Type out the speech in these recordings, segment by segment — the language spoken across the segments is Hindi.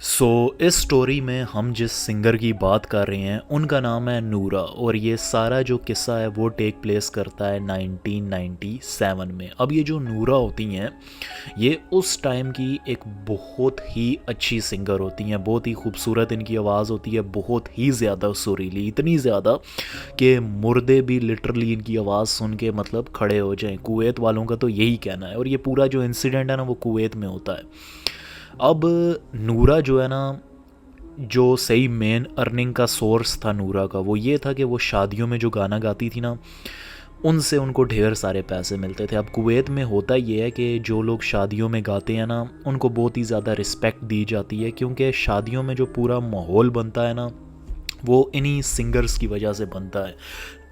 इस स्टोरी में हम जिस सिंगर की बात कर रहे हैं उनका नाम है नूरा और ये सारा जो किस्सा है वो टेक प्लेस करता है 1997 में। अब ये जो नूरा होती हैं ये उस टाइम की एक बहुत ही अच्छी सिंगर होती हैं, बहुत ही खूबसूरत इनकी आवाज़ होती है, बहुत ही ज़्यादा सुरीली, इतनी ज़्यादा कि मुर्दे भी लिटरली इनकी आवाज़ सुन के मतलब खड़े हो जाएं। कुवैत वालों का तो यही कहना है और ये पूरा जो इंसिडेंट है ना वो कुवैत में होता है। अब नूरा जो है ना, जो सही मेन अर्निंग का सोर्स था नूरा का वो ये था कि वो शादियों में जो गाना गाती थी ना उनसे उनको ढेर सारे पैसे मिलते थे। अब कुवैत में होता ये है कि जो लोग शादियों में गाते हैं ना उनको बहुत ही ज़्यादा रिस्पेक्ट दी जाती है, क्योंकि शादियों में जो पूरा माहौल बनता है ना वो इन्हीं सिंगर्स की वजह से बनता है।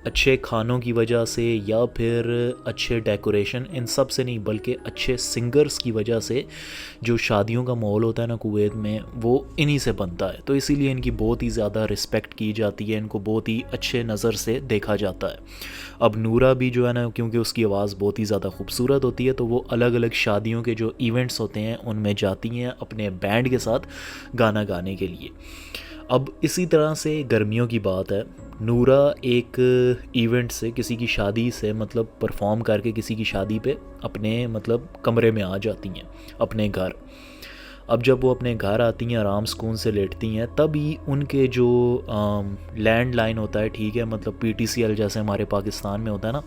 अच्छे खानों की वजह से या फिर अच्छे डेकोरेशन, इन सब से नहीं बल्कि अच्छे सिंगर्स की वजह से जो शादियों का माहौल होता है ना कुवैत में वो इन्हीं से बनता है। तो इसीलिए इनकी बहुत ही ज़्यादा रिस्पेक्ट की जाती है, इनको बहुत ही अच्छे नज़र से देखा जाता है। अब नूरा भी जो है ना, क्योंकि उसकी आवाज़ बहुत ही ज़्यादा खूबसूरत होती है तो वो अलग अलग शादियों के जो इवेंट्स होते हैं उनमें जाती हैं अपने बैंड के साथ गाना गाने के लिए। अब इसी तरह से गर्मियों की बात है, नूरा एक इवेंट से, किसी की शादी से मतलब परफॉर्म करके किसी की शादी पे अपने मतलब कमरे में आ जाती हैं अपने घर। अब जब वो अपने घर आती हैं आराम सुकून से लेटती हैं तभी उनके जो लैंडलाइन होता है, ठीक है, मतलब पीटीसीएल जैसे हमारे पाकिस्तान में होता है ना,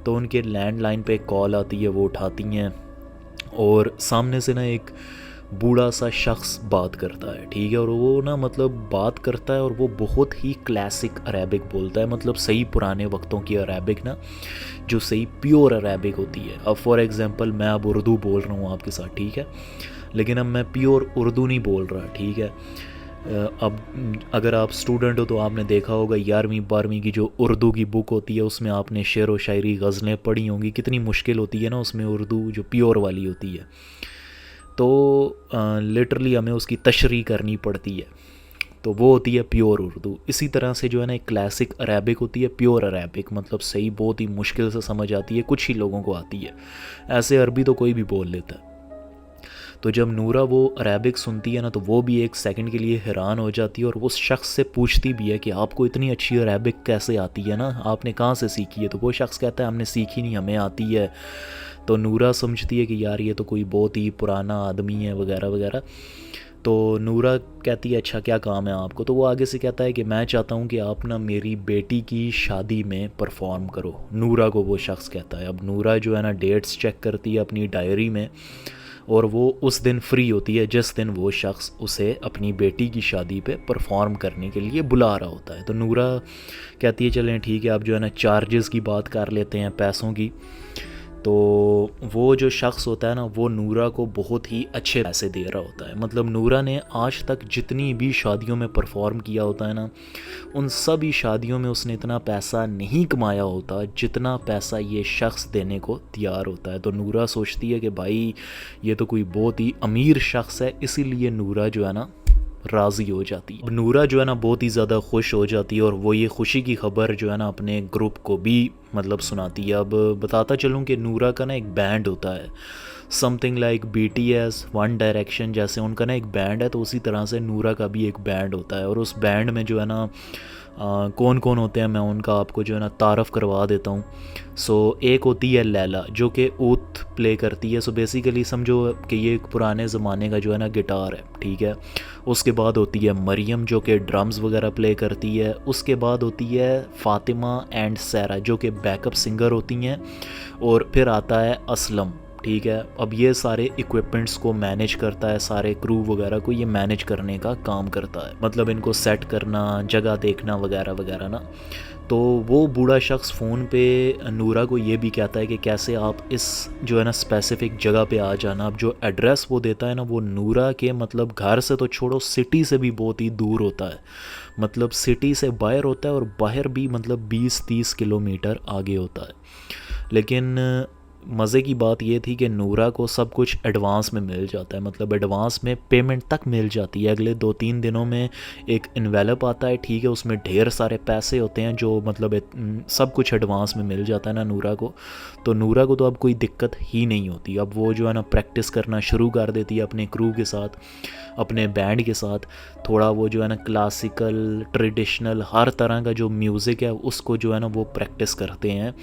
तो उनके लैंडलाइन पे एक कॉल आती है, वो उठाती हैं और सामने से ना एक बूढ़ा सा शख्स बात करता है, ठीक है, और वो ना मतलब बात करता है और वो बहुत ही क्लासिक अरेबिक बोलता है, मतलब सही पुराने वक्तों की अरेबिक ना, जो सही प्योर अरेबिक होती है। अब फॉर एग्जांपल मैं अब उर्दू बोल रहा हूँ आपके साथ, ठीक है, लेकिन अब मैं प्योर उर्दू नहीं बोल रहा, ठीक है। अब अगर आप स्टूडेंट हो तो आपने देखा होगा 11वीं 12वीं की जो उर्दू की बुक होती है उसमें आपने शेर व शायरी गज़लें पढ़ी होंगी, कितनी मुश्किल होती है ना उसमें उर्दू जो प्योर वाली होती है। तो लिटरली हमें उसकी तशरीह करनी पड़ती है, तो वो होती है प्योर उर्दू। इसी तरह से जो है ना एक क्लासिक अरेबिक होती है, प्योर अरेबिक, मतलब सही बहुत ही मुश्किल से समझ आती है, कुछ ही लोगों को आती है, ऐसे अरबी तो कोई भी बोल लेता है। तो जब नूरा वो अरेबिक सुनती है ना तो वो भी एक सेकंड के लिए हैरान हो जाती है और वो उस शख्स से पूछती भी है कि आपको इतनी अच्छी अरेबिक कैसे आती है ना, आपने कहाँ से सीखी है। तो वो शख्स कहता है हमने सीखी नहीं, हमें आती है। तो नूरा समझती है कि यार ये तो कोई बहुत ही पुराना आदमी है वगैरह वगैरह। तो नूरा कहती है अच्छा क्या काम है आपको। तो वो आगे से कहता है कि मैं चाहता हूँ कि आप ना मेरी बेटी की शादी में परफॉर्म करो, नूरा को वो शख्स कहता है। अब नूरा जो है ना डेट्स चेक करती है अपनी डायरी में और वो उस दिन फ्री होती है जिस दिन वो शख्स उसे अपनी बेटी की शादी पे परफॉर्म करने के लिए बुला रहा होता है। तो नूरा कहती है चलें ठीक है, आप जो है ना चार्जेस की बात कर लेते हैं, पैसों की। तो वो जो शख्स होता है ना वो नूरा को बहुत ही अच्छे पैसे दे रहा होता है। मतलब नूरा ने आज तक जितनी भी शादियों में परफॉर्म किया होता है ना उन सभी शादियों में उसने इतना पैसा नहीं कमाया होता जितना पैसा ये शख्स देने को तैयार होता है। तो नूरा सोचती है कि भाई ये तो कोई बहुत ही अमीर शख्स है, इसीलिए नूरा जो है ना राज़ी हो जाती है। अब नूरा जो है ना बहुत ही ज़्यादा खुश हो जाती है और वो ये खुशी की खबर जो है ना अपने ग्रुप को भी मतलब सुनाती है। अब बताता चलूँ कि नूरा का ना एक बैंड होता है, something like BTS, one direction जैसे उनका ना एक बैंड है, तो उसी तरह से नूरा का भी एक बैंड होता है। और उस बैंड में जो है ना कौन कौन होते हैं मैं उनका आपको जो है ना तारफ़ करवा देता हूँ। एक होती है लैला जो कि ऊत प्ले करती है। बेसिकली समझो कि ये एक पुराने ज़माने का जो है ना गिटार है, ठीक है। उसके बाद होती है मरियम जो कि ड्रम्स वगैरह प्ले करती है। उसके बाद होती है फ़ातिमा एंड सैरा जो कि बैकअप सिंगर होती हैं। और फिर आता है असलम, ठीक है। अब ये सारे इक्विपमेंट्स को मैनेज करता है, सारे क्रू वगैरह को ये मैनेज करने का काम करता है, मतलब इनको सेट करना, जगह देखना वगैरह वगैरह ना। तो वो बूढ़ा शख्स फ़ोन पे नूरा को ये भी कहता है कि कैसे आप इस जो है ना स्पेसिफ़िक जगह पे आ जाना। अब जो एड्रेस वो देता है ना वो नूरा के मतलब घर से तो छोड़ो, सिटी से भी बहुत ही दूर होता है, मतलब सिटी से बाहर होता है और बाहर भी मतलब 20-30 किलोमीटर आगे होता है। लेकिन मज़े की बात ये थी कि नूरा को सब कुछ एडवांस में मिल जाता है, मतलब एडवांस में पेमेंट तक मिल जाती है। अगले 2-3 दिनों में एक इन्वेलप आता है, ठीक है, उसमें ढेर सारे पैसे होते हैं जो मतलब सब कुछ एडवांस में मिल जाता है ना नूरा को। तो नूरा को तो अब कोई दिक्कत ही नहीं होती। अब वो जो है ना प्रैक्टिस करना शुरू कर देती है अपने क्रू के साथ, अपने बैंड के साथ। थोड़ा वो जो है ना क्लासिकल, ट्रेडिशनल, हर तरह का जो म्यूज़िक है उसको जो है ना वो प्रैक्टिस करते हैं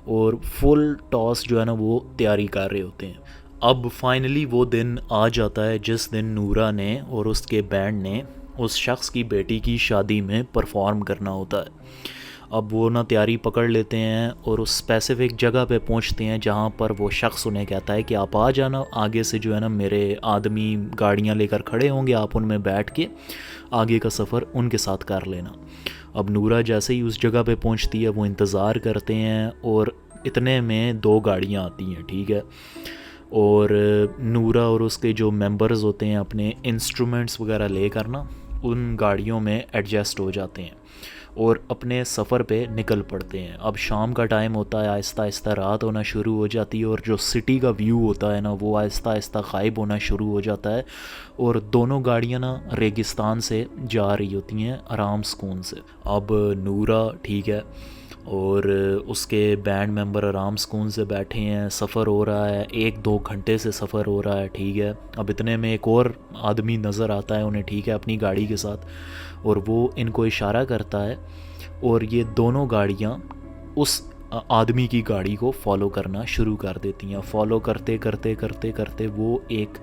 और फुल टॉस जो है ना वो तैयारी कर रहे होते हैं। अब फाइनली वो दिन आ जाता है जिस दिन नूरा ने और उसके बैंड ने उस शख्स की बेटी की शादी में परफॉर्म करना होता है। अब वो ना तैयारी पकड़ लेते हैं और उस स्पेसिफिक जगह पे पहुंचते हैं जहाँ पर वो शख्स उन्हें कहता है कि आप आ जाना, आगे से जो है ना मेरे आदमी गाड़ियाँ लेकर खड़े होंगे, आप उनमें बैठ के आगे का सफ़र उनके साथ कर लेना। अब नूरा जैसे ही उस जगह पे पहुंचती है वो इंतज़ार करते हैं और इतने में 2 गाड़ियाँ आती हैं, ठीक है। और नूरा और उसके जो मेंबर्स होते हैं अपने इंस्ट्रूमेंट्स वगैरह लेकर ना उन गाड़ियों में एडजस्ट हो जाते हैं और अपने सफ़र पे निकल पड़ते हैं। अब शाम का टाइम होता है, आहिस्ता आहिस्ता रात होना शुरू हो जाती है और जो सिटी का व्यू होता है ना वो आहिस्ता आहिस्ता गायब होना शुरू हो जाता है और दोनों गाड़ियाँ ना रेगिस्तान से जा रही होती हैं आराम सुकून से। अब नूरा, ठीक है, और उसके बैंड मेंबर आराम सुकून से बैठे हैं, सफ़र हो रहा है, 1-2 घंटे से सफ़र हो रहा है, ठीक है। अब इतने में एक और आदमी नज़र आता है उन्हें, ठीक है, अपनी गाड़ी के साथ, और वो इनको इशारा करता है और ये दोनों गाड़ियाँ उस आदमी की गाड़ी को फॉलो करना शुरू कर देती हैं। फॉलो करते करते करते करते वो एक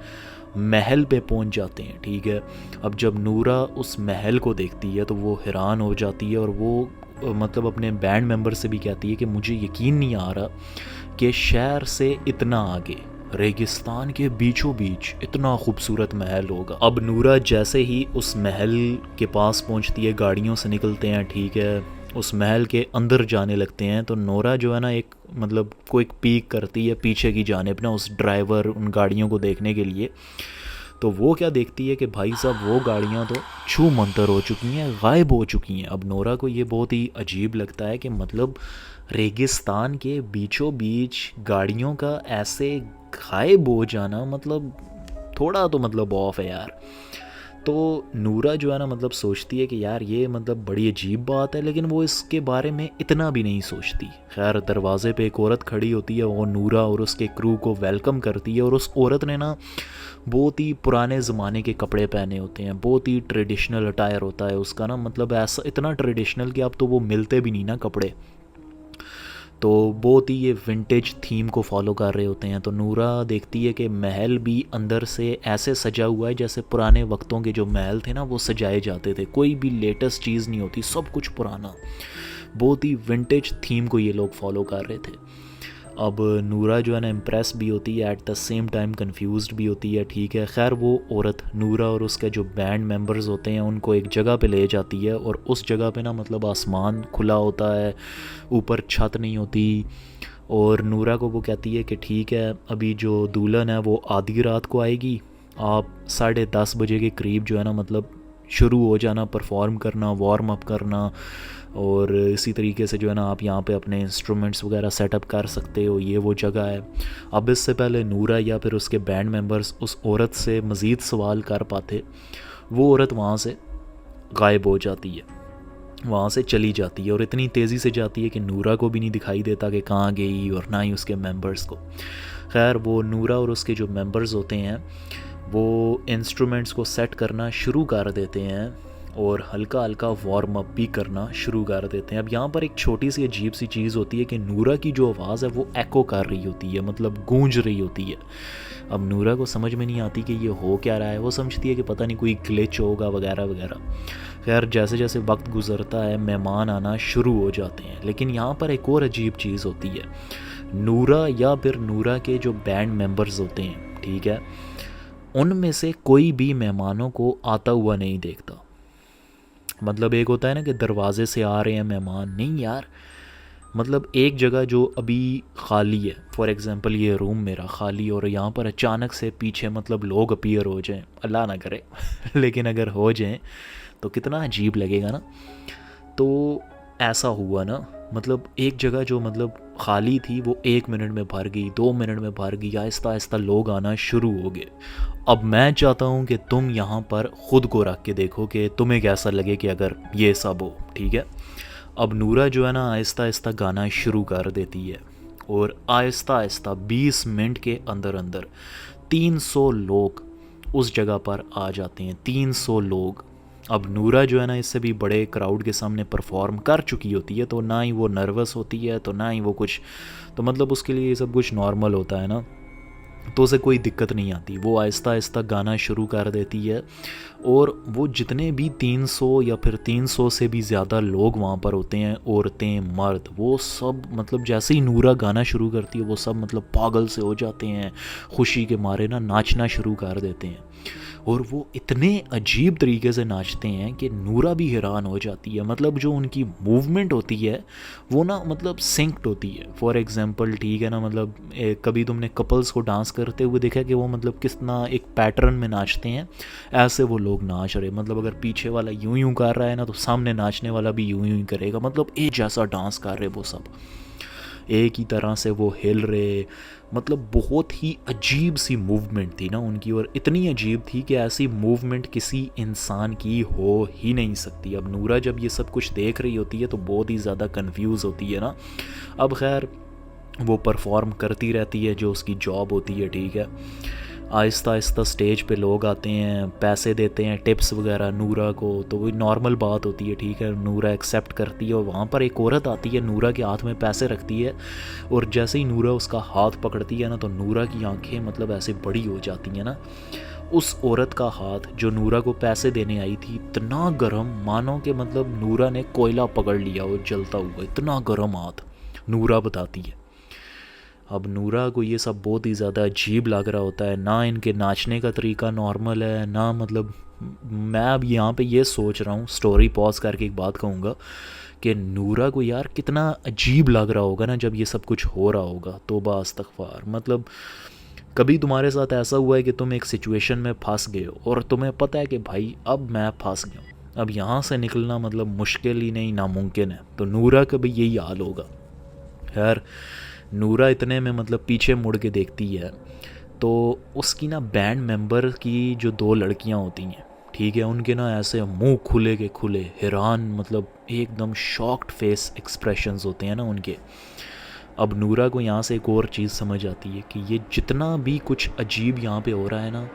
महल पे पहुंच जाते हैं, ठीक है। अब जब नूरा उस महल को देखती है तो वो हैरान हो जाती है और वो मतलब अपने बैंड मेंबर से भी कहती है कि मुझे यकीन नहीं आ रहा कि शहर से इतना आगे रेगिस्तान के बीचों बीच इतना खूबसूरत महल होगा। अब नूरा जैसे ही उस महल के पास पहुंचती है, गाड़ियों से निकलते हैं, ठीक है, उस महल के अंदर जाने लगते हैं तो नोरा जो है ना एक मतलब को एक पीक करती है पीछे की जानिब ना उस ड्राइवर उन गाड़ियों को देखने के लिए। तो वो क्या देखती है कि भाई साहब वो गाड़ियाँ तो छू मंतर हो चुकी हैं, गायब हो चुकी हैं। अब नोरा को ये बहुत ही अजीब लगता है कि मतलब रेगिस्तान के बीचों बीच गाड़ियों का ऐसे गायब हो जाना, मतलब थोड़ा तो मतलब ऑफ है यार। तो नूरा जो है ना मतलब सोचती है कि यार ये मतलब बड़ी अजीब बात है, लेकिन वो इसके बारे में इतना भी नहीं सोचती। खैर दरवाजे पे एक औरत खड़ी होती है, वो नूरा और उसके क्रू को वेलकम करती है और उस औरत ने ना बहुत ही पुराने ज़माने के कपड़े पहने होते हैं, बहुत ही ट्रेडिशनल अटायर होता है उसका ना, मतलब ऐसा इतना ट्रेडिशनल कि अब तो वो मिलते भी नहीं ना कपड़े। तो बहुत ही ये विंटेज थीम को फॉलो कर रहे होते हैं। तो नूरा देखती है कि महल भी अंदर से ऐसे सजा हुआ है जैसे पुराने वक्तों के जो महल थे ना वो सजाए जाते थे, कोई भी लेटेस्ट चीज़ नहीं होती, सब कुछ पुराना। बहुत ही विंटेज थीम को ये लोग फॉलो कर रहे थे। अब नूरा जो है ना इम्प्रेस भी होती है, at the same time confused भी होती है, ठीक है। खैर वो औरत नूरा और उसके जो बैंड मेंबर्स होते हैं उनको एक जगह पे ले जाती है और उस जगह पे ना मतलब आसमान खुला होता है, ऊपर छत नहीं होती। और नूरा को वो कहती है कि ठीक है अभी जो दुल्हन है वो आधी रात को आएगी, आप 10:30 बजे के करीब जो है ना मतलब शुरू हो जाना परफॉर्म करना, वार्म अप करना, और इसी तरीके से जो है ना आप यहाँ पे अपने इंस्ट्रूमेंट्स वगैरह सेटअप कर सकते हो, ये वो जगह है। अब इससे पहले नूरा या फिर उसके बैंड मेंबर्स उस औरत से मज़ीद सवाल कर पाते, वो औरत वहाँ से गायब हो जाती है, वहाँ से चली जाती है और इतनी तेज़ी से जाती है कि नूरा को भी नहीं दिखाई देता कि कहाँ गई और ना ही उसके मेंबर्स को। खैर वो नूरा और उसके जो मेंबर्स होते हैं वो इंस्ट्रूमेंट्स को सेट करना शुरू कर देते हैं और हल्का हल्का वार्म अप भी करना शुरू कर देते हैं। अब यहाँ पर एक छोटी सी अजीब सी चीज़ होती है कि नूरा की जो आवाज़ है वो एको कर रही होती है, मतलब गूंज रही होती है। अब नूरा को समझ में नहीं आती कि ये हो क्या रहा है, वो समझती है कि पता नहीं कोई ग्लिच होगा वगैरह वगैरह। खैर जैसे जैसे वक्त गुजरता है मेहमान आना शुरू हो जाते हैं, लेकिन यहाँ पर एक और अजीब चीज़ होती है। नूरा या फिर नूरा के जो बैंड मेंबर्स होते हैं, ठीक है, उनमें से कोई भी मेहमानों को आता हुआ नहीं देखता। मतलब एक होता है ना कि दरवाजे से आ रहे हैं मेहमान, नहीं यार, मतलब एक जगह जो अभी खाली है, फॉर एग्ज़ाम्पल ये रूम मेरा खाली और यहाँ पर अचानक से पीछे मतलब लोग अपीयर हो जाएं, अल्लाह ना करे लेकिन अगर हो जाएं तो कितना अजीब लगेगा ना। तो ऐसा हुआ ना, मतलब एक जगह जो मतलब खाली थी वो 1 मिनट में भर गई, 2 मिनट में भर गई, आहिस्ता आहिस्ता लोग आना शुरू हो गए। अब मैं चाहता हूँ कि तुम यहाँ पर ख़ुद को रख के देखो कि तुम्हें कैसा लगे कि अगर ये सब हो, ठीक है। अब नूरा जो है ना आहिस्ता आहिस्ता गाना शुरू कर देती है और आहिस्ता आहिस्ता 20 मिनट के अंदर अंदर 300 लोग उस जगह पर आ जाते हैं, 300 लोग। अब नूरा जो है ना इससे भी बड़े क्राउड के सामने परफॉर्म कर चुकी होती है, तो ना ही वो नर्वस होती है, तो ना ही वो कुछ, तो मतलब उसके लिए ये सब कुछ नॉर्मल होता है ना, तो उसे कोई दिक्कत नहीं आती। वो आहिस्ता आहिस्ता गाना शुरू कर देती है और वो जितने भी 300 या फिर 300 से भी ज़्यादा लोग वहाँ पर होते हैं, औरतें मर्द, वो सब मतलब जैसे ही नूरा गाना शुरू करती है वो सब मतलब पागल से हो जाते हैं, खुशी के मारे ना नाचना शुरू कर देते हैं। और वो इतने अजीब तरीके से नाचते हैं कि नूरा भी हैरान हो जाती है। मतलब जो उनकी मूवमेंट होती है वो ना मतलब सिंक्ड होती है। फॉर एग्जांपल, ठीक है ना, मतलब कभी तुमने कपल्स को डांस करते हुए देखा कि वो मतलब कितना एक पैटर्न में नाचते हैं, ऐसे वो लोग नाच रहे। मतलब अगर पीछे वाला यूं यूं कर रहा है ना, तो सामने नाचने वाला भी यूं यूं ही करेगा। मतलब एक जैसा डांस कर रहे वो सब, एक ही तरह से वो हिल रहे। मतलब बहुत ही अजीब सी मूवमेंट थी ना उनकी, और इतनी अजीब थी कि ऐसी मूवमेंट किसी इंसान की हो ही नहीं सकती। अब नूरा जब ये सब कुछ देख रही होती है तो बहुत ही ज़्यादा कंफ्यूज होती है ना। अब खैर वो परफॉर्म करती रहती है, जो उसकी जॉब होती है, ठीक है। आहिस्ता आहिस्ता स्टेज पे लोग आते हैं, पैसे देते हैं, टिप्स वगैरह नूरा को, तो वो नॉर्मल बात होती है, ठीक है। नूरा एक्सेप्ट करती है और वहाँ पर एक औरत आती है, नूरा के हाथ में पैसे रखती है, और जैसे ही नूरा उसका हाथ पकड़ती है ना, तो नूरा की आंखें मतलब ऐसे बड़ी हो जाती हैं ना। उस औरत का हाथ जो नूरा को पैसे देने आई थी इतना गर्म, मानो कि मतलब नूरा ने कोयला पकड़ लिया और जलता हुआ, इतना गर्म हाथ, नूरा बताती है। अब नूरा को ये सब बहुत ही ज़्यादा अजीब लग रहा होता है ना, इनके नाचने का तरीका नॉर्मल है ना। मतलब मैं अब यहाँ पे ये सोच रहा हूँ, स्टोरी पॉज करके एक बात कहूँगा कि नूरा को यार कितना अजीब लग रहा होगा ना जब ये सब कुछ हो रहा होगा। तौबा इस्तग़फ़ार। मतलब कभी तुम्हारे साथ ऐसा हुआ है कि तुम एक सिचुएशन में फंस गए हो और तुम्हें पता है कि भाई अब मैं फंस गया हूँ, अब यहाँ से निकलना मतलब मुश्किल ही नहीं नामुमकिन है, तो नूरा का भी यही हाल होगा। खैर नूरा इतने में मतलब पीछे मुड़ के देखती है तो उसकी ना बैंड मेंबर की जो 2 लड़कियां होती हैं, ठीक है, उनके ना ऐसे मुंह खुले के खुले, हैरान, मतलब एकदम शॉक्ड फेस एक्सप्रेशंस होते हैं ना उनके। अब नूरा को यहाँ से एक और चीज़ समझ आती है कि ये जितना भी कुछ अजीब यहाँ पे हो रहा है ना,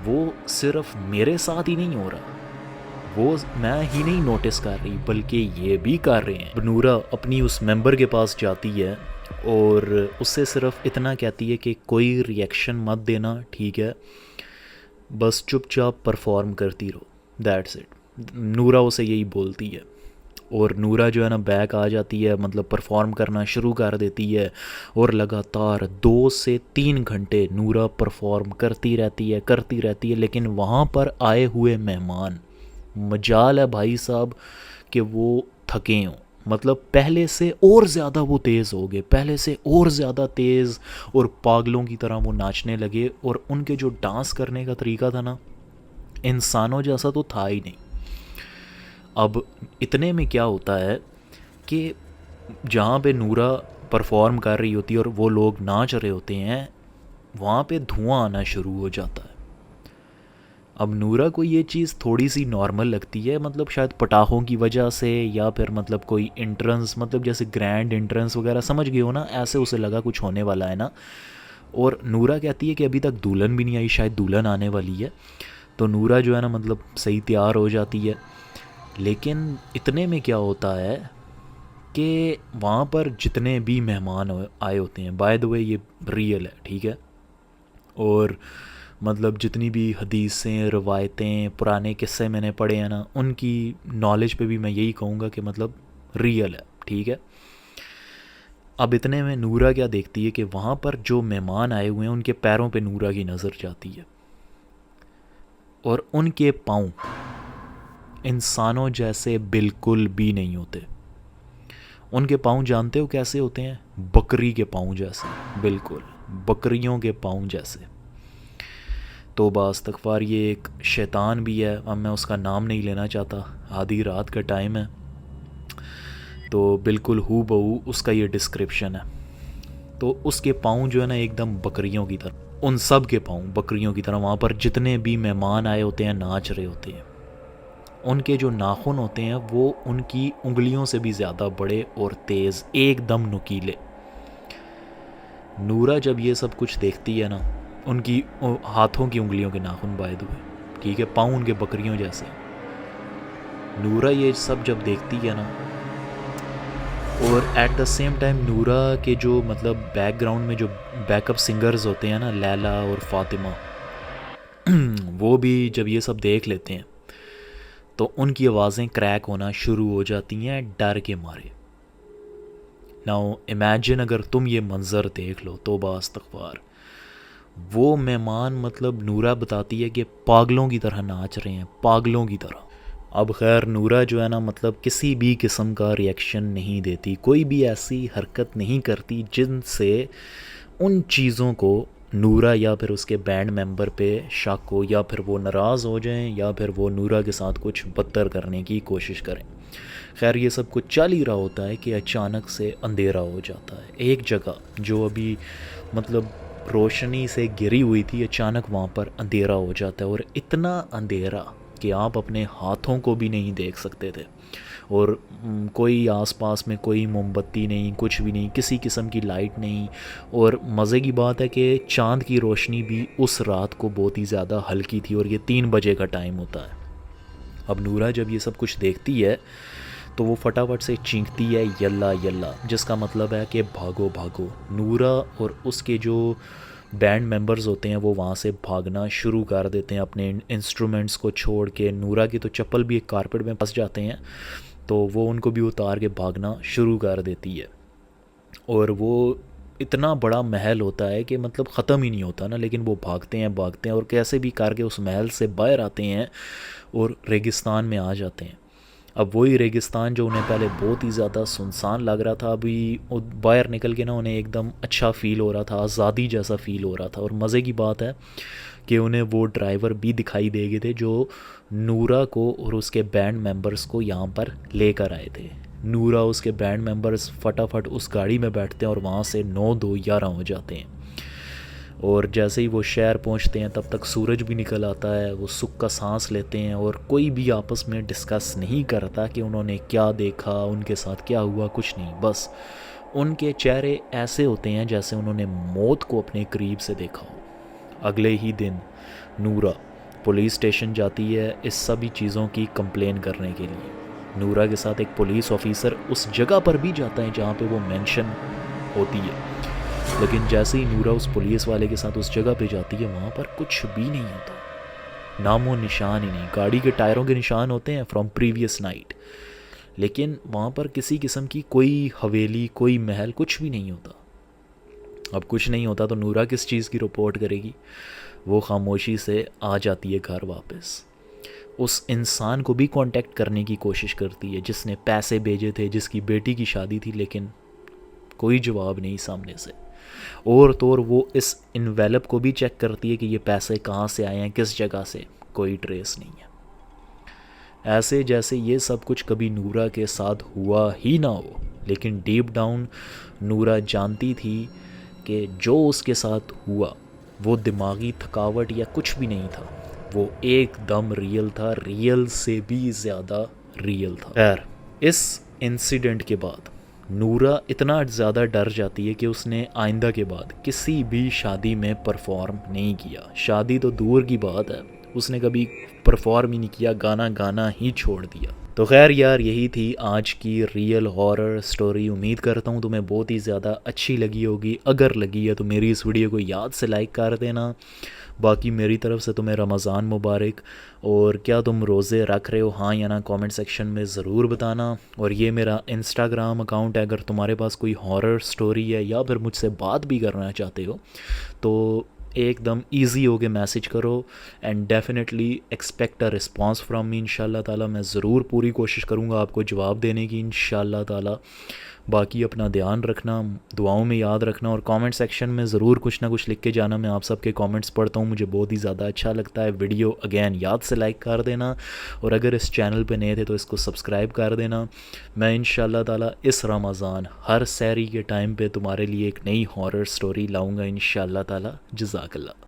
वो सिर्फ मेरे साथ ही नहीं हो रहा, वो मैं ही नहीं नोटिस कर रही बल्कि ये भी कर रहे हैं। नूरा अपनी उस मेंबर के पास जाती है और उससे सिर्फ इतना कहती है कि कोई रिएक्शन मत देना, ठीक है, बस चुपचाप परफॉर्म करती रहो, दैट्स इट। नूरा उसे यही बोलती है और नूरा जो है ना बैक आ जाती है, मतलब परफॉर्म करना शुरू कर देती है और लगातार 2 से 3 घंटे नूरा परफॉर्म करती रहती है। लेकिन वहाँ पर आए हुए मेहमान, मजाल है भाई साहब कि वो थके हों, मतलब पहले से और ज़्यादा वो तेज़ हो गए, पहले से और ज़्यादा तेज़, और पागलों की तरह वो नाचने लगे। और उनके जो डांस करने का तरीका था ना, इंसानों जैसा तो था ही नहीं। अब इतने में क्या होता है कि जहाँ पे नूरा परफॉर्म कर रही होती है और वो लोग नाच रहे होते हैं, वहाँ पे धुआं आना शुरू हो जाता है। अब नूरा को ये चीज़ थोड़ी सी नॉर्मल लगती है, मतलब शायद पटाखों की वजह से, या फिर मतलब कोई एंट्रेंस, मतलब जैसे ग्रैंड एंट्रेंस वगैरह, समझ गए हो ना, ऐसे उसे लगा कुछ होने वाला है ना। और नूरा कहती है कि अभी तक दुल्हन भी नहीं आई, शायद दुल्हन आने वाली है। तो नूरा जो है ना मतलब सही तैयार हो जाती है। लेकिन इतने में क्या होता है कि वहाँ पर जितने भी मेहमान आए होते हैं, बाय द वे ये रियल है, ठीक है, और मतलब जितनी भी हदीसें, रवायतें, पुराने किस्से मैंने पढ़े हैं ना, उनकी नॉलेज पे भी मैं यही कहूँगा कि मतलब रियल है, ठीक है। अब इतने में नूरा क्या देखती है कि वहाँ पर जो मेहमान आए हुए हैं उनके पैरों पे नूरा की नज़र जाती है, और उनके पाँव इंसानों जैसे बिल्कुल भी नहीं होते। उनके पाँव जानते हो कैसे होते हैं? बकरी के पाँव जैसे, बिल्कुल बकरियों के पाँव जैसे। तौबा इस्तग़फ़ार, ये एक शैतान भी है, अब मैं उसका नाम नहीं लेना चाहता, आधी रात का टाइम है। तो बिल्कुल हू बहू उसका ये डिस्क्रिप्शन है। तो उसके पाँव जो है ना एकदम बकरियों की तरह, उन सब के पाँव बकरियों की तरह। वहाँ पर जितने भी मेहमान आए होते हैं नाच रहे होते हैं। उनके जो नाखून होते हैं वो उनकी उंगलियों से भी ज़्यादा बड़े और तेज़, एकदम नुकीले। नूरा जब ये सब कुछ देखती है ना, उनकी हाथों की उंगलियों के नाखून बाय द वे, ठीक है, पाँव उनके बकरियों जैसे। नूरा ये सब जब देखती है ना, और एट द सेम टाइम नूरा के जो मतलब बैकग्राउंड में जो बैकअप सिंगर्स होते हैं ना, लैला और फातिमा, वो भी जब ये सब देख लेते हैं तो उनकी आवाज़ें क्रैक होना शुरू हो जाती हैं डर के मारे। नाउ इमेजिन अगर तुम ये मंज़र देख लो, तौबा इस्तग़फ़ार। वो मेहमान मतलब नूरा बताती है कि पागलों की तरह नाच रहे हैं, पागलों की तरह। अब खैर नूरा जो है ना मतलब किसी भी किस्म का रिएक्शन नहीं देती, कोई भी ऐसी हरकत नहीं करती जिनसे उन चीज़ों को नूरा या फिर उसके बैंड मेंबर पे शक हो, या फिर वो नाराज़ हो जाएं, या फिर वो नूरा के साथ कुछ बदतर करने की कोशिश करें। खैर ये सब कुछ चल ही रहा होता है कि अचानक से अंधेरा हो जाता है। एक जगह जो अभी मतलब रोशनी से घिरी हुई थी, अचानक वहाँ पर अंधेरा हो जाता है, और इतना अंधेरा कि आप अपने हाथों को भी नहीं देख सकते थे। और कोई आसपास में कोई मोमबत्ती नहीं, कुछ भी नहीं, किसी किस्म की लाइट नहीं। और मज़े की बात है कि चाँद की रोशनी भी उस रात को बहुत ही ज़्यादा हल्की थी, और ये 3 बजे का टाइम होता है। अब नूरा जब ये सब कुछ देखती है तो वो फटाफट से चीखती है यल्ला यल्ला, जिसका मतलब है कि भागो भागो। नूरा और उसके जो बैंड मेंबर्स होते हैं वो वहाँ से भागना शुरू कर देते हैं अपने इंस्ट्रूमेंट्स को छोड़ के। नूरा की तो चप्पल भी एक कारपेट में फंस जाते हैं, तो वो उनको भी उतार के भागना शुरू कर देती है। और वो इतना बड़ा महल होता है कि मतलब ख़त्म ही नहीं होता ना, लेकिन वो भागते हैं और कैसे भी करके उस महल से बाहर आते हैं और रेगिस्तान में आ जाते हैं। अब वही रेगिस्तान जो उन्हें पहले बहुत ही ज़्यादा सुनसान लग रहा था, अभी बाहर निकल के ना उन्हें एकदम अच्छा फ़ील हो रहा था, आज़ादी जैसा फ़ील हो रहा था। और मज़े की बात है कि उन्हें वो ड्राइवर भी दिखाई दे गए थे जो नूरा को और उसके बैंड मेंबर्स को यहाँ पर लेकर आए थे। नूरा उसके बैंड मेंबर्स फटाफट उस गाड़ी में बैठते हैं और वहाँ से 9-2-11 हो जाते हैं। और जैसे ही वो शहर पहुंचते हैं तब तक सूरज भी निकल आता है। वो सुख का सांस लेते हैं और कोई भी आपस में डिस्कस नहीं करता कि उन्होंने क्या देखा, उनके साथ क्या हुआ, कुछ नहीं। बस उनके चेहरे ऐसे होते हैं जैसे उन्होंने मौत को अपने करीब से देखा हो। अगले ही दिन नूरा पुलिस स्टेशन जाती है इस सभी चीज़ों की कंप्लेन करने के लिए। नूरा के साथ एक पुलिस ऑफिसर उस जगह पर भी जाता है जहाँ पे वो मेंशन होती है। लेकिन जैसे ही नूरा उस पुलिस वाले के साथ उस जगह पे जाती है, वहाँ पर कुछ भी नहीं होता, नामो निशान ही नहीं। गाड़ी के टायरों के निशान होते हैं फ्रॉम प्रीवियस नाइट, लेकिन वहाँ पर किसी किस्म की कोई हवेली, कोई महल, कुछ भी नहीं होता। अब कुछ नहीं होता तो नूरा किस चीज़ की रिपोर्ट करेगी? वो खामोशी से आ जाती है घर वापस। उस इंसान को भी कांटेक्ट करने की कोशिश करती है जिसने पैसे भेजे थे, जिसकी बेटी की शादी थी, लेकिन कोई जवाब नहीं सामने से। और तो और वो इस इन्वेलप को भी चेक करती है कि ये पैसे कहाँ से आए हैं, किस जगह से, कोई ट्रेस नहीं है। ऐसे जैसे ये सब कुछ कभी नूरा के साथ हुआ ही ना हो। लेकिन डीप डाउन नूरा जानती थी कि जो उसके साथ हुआ वो दिमागी थकावट या कुछ भी नहीं था, वो एकदम रियल था, रियल से भी ज़्यादा रियल था। खैर इस इंसिडेंट के बाद नूरा इतना ज़्यादा डर जाती है कि उसने आइंदा के बाद किसी भी शादी में परफॉर्म नहीं किया। शादी तो दूर की बात है, उसने कभी परफॉर्म ही नहीं किया, गाना गाना ही छोड़ दिया। तो खैर यार यही थी आज की रियल हॉरर स्टोरी। उम्मीद करता हूँ तुम्हें बहुत ही ज़्यादा अच्छी लगी होगी। अगर लगी है तो मेरी इस वीडियो को याद से लाइक कर देना। बाकी मेरी तरफ से तुम्हें रमज़ान मुबारक। और क्या तुम रोज़े रख रहे हो, हाँ या ना, कमेंट सेक्शन में ज़रूर बताना। और ये मेरा इंस्टाग्राम अकाउंट है, अगर तुम्हारे पास कोई हॉरर स्टोरी है या फिर मुझसे बात भी करना चाहते हो तो एकदम इजी हो के मैसेज करो and definitely expect a response from me. इंशाल्लाह ताला मैं ज़रूर पूरी कोशिश करूँगा आपको जवाब देने की, इंशाल्लाह ताला। बाकी अपना ध्यान रखना, दुआओं में याद रखना, और कमेंट सेक्शन में ज़रूर कुछ ना कुछ लिख के जाना। मैं आप सबके कमेंट्स पढ़ता हूँ, मुझे बहुत ही ज़्यादा अच्छा लगता है। वीडियो अगेन याद से लाइक कर देना, और अगर इस चैनल पे नए थे तो इसको सब्सक्राइब कर देना। मैं इंशाल्लाह ताला इस रमज़ान हर सहरी के टाइम पे तुम्हारे लिए एक नई हॉरर स्टोरी लाऊंगा इंशाल्लाह ताला। जज़ाकल्लाह।